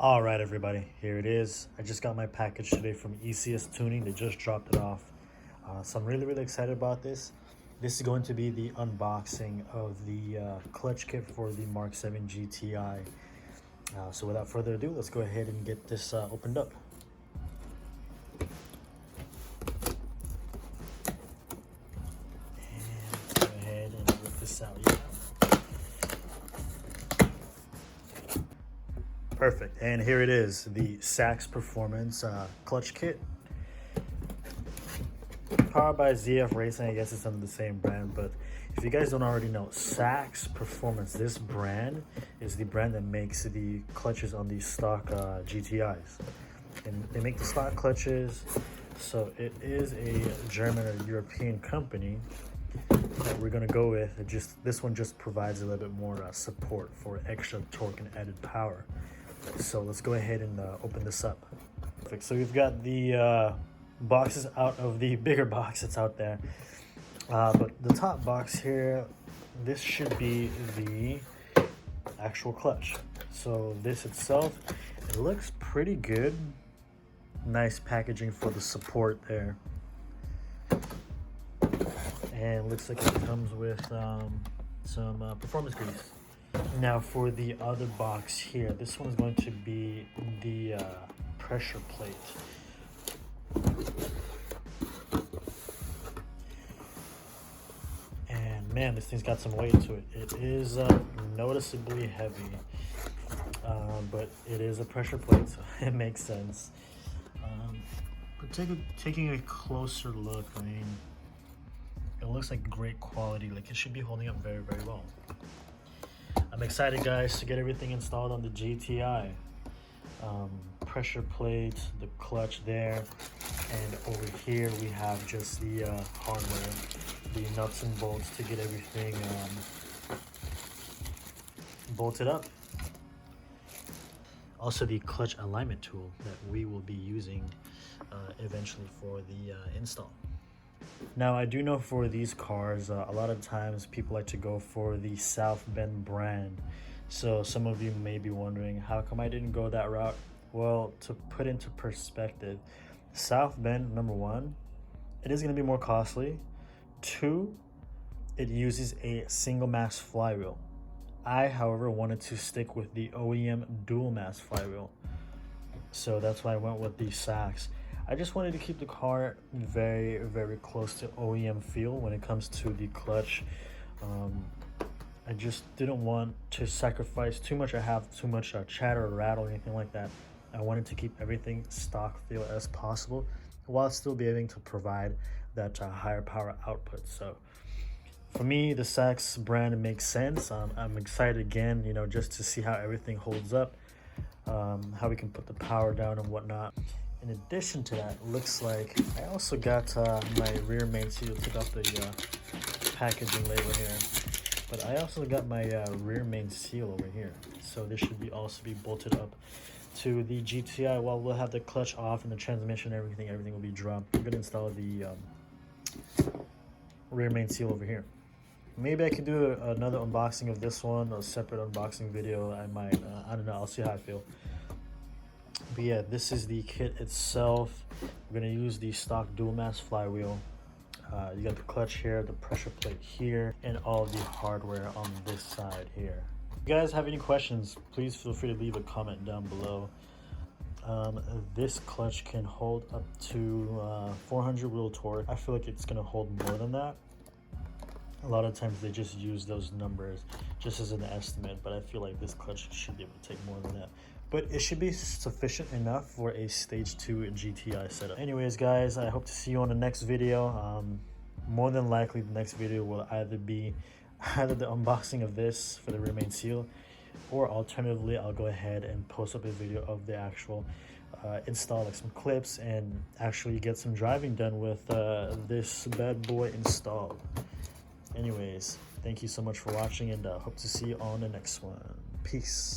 All right, everybody, here it is. I just got my package today from ECS Tuning. They just dropped it off. So I'm really excited about this. This is going to be the unboxing of the clutch kit for the MK7 GTI. So without further ado, let's go ahead and get this opened up. And go ahead and rip this out. Yeah. Perfect, and here it is, the Sachs Performance clutch kit. Powered by ZF Racing. I guess it's under the same brand, but if you guys don't already know, Sachs Performance, this brand is the brand that makes the clutches on these stock GTIs. And they make the stock clutches, so it is a German or European company that we're gonna go with. This one just provides a little bit more support for extra torque and added power. So let's go ahead and open this up. Perfect. So we've got the boxes out of the bigger box that's out there. But the top box here, this should be the actual clutch. So this itself, it looks pretty good. Nice packaging for the support there. And it looks like it comes with some performance grease. Now for the other box here, this one is going to be the pressure plate. And man, this thing's got some weight to it. It is noticeably heavy, but it is a pressure plate, so it makes sense. But taking a closer look, I mean, it looks like great quality. Like it should be holding up very well. I'm excited, guys, to get everything installed on the GTI. Pressure plate, the clutch there, and over here we have just the hardware, the nuts and bolts to get everything bolted up. Also the clutch alignment tool that we will be using eventually for the install. Now, I do know for these cars, a lot of times people like to go for the South Bend brand. So some of you may be wondering, how come I didn't go that route? Well, to put into perspective, South Bend, number one, it is going to be more costly. Two, it uses a single mass flywheel. I, however, wanted to stick with the OEM dual mass flywheel. So that's why I went with the Sachs. I just wanted to keep the car very close to OEM feel when it comes to the clutch. I just didn't want to sacrifice too much or have too much chatter or rattle or anything like that. I wanted to keep everything stock feel as possible while still being able to provide that higher power output. So for me, the Sachs brand makes sense. I'm excited again, you know, just to see how everything holds up, how we can put the power down and whatnot. In addition to that, it looks like I also got my rear main seal. Took off the packaging label here, but I also got my rear main seal over here. So this should also be bolted up to the GTI. While we'll have the clutch off and the transmission, everything will be dropped. I'm gonna install the rear main seal over here. Maybe I can do another unboxing of this one, a separate unboxing video. I might. I don't know. I'll see how I feel. But yeah, this is the kit itself. We're gonna use the stock dual mass flywheel. You got the clutch here, the pressure plate here, and all the hardware on this side here. If you guys have any questions, please feel free to leave a comment down below. This clutch can hold up to 400 wheel torque. I feel like it's gonna hold more than that. A lot of times they just use those numbers just as an estimate, but I feel like this clutch should be able to take more than that. But it should be sufficient enough for a stage 2 GTI setup. Anyways, guys, I hope to see you on the next video. More than likely, the next video will either be the unboxing of this for the rear main seal, or alternatively, I'll go ahead and post up a video of the actual install, like some clips, and actually get some driving done with this bad boy installed. Anyways, thank you so much for watching, and hope to see you on the next one. Peace.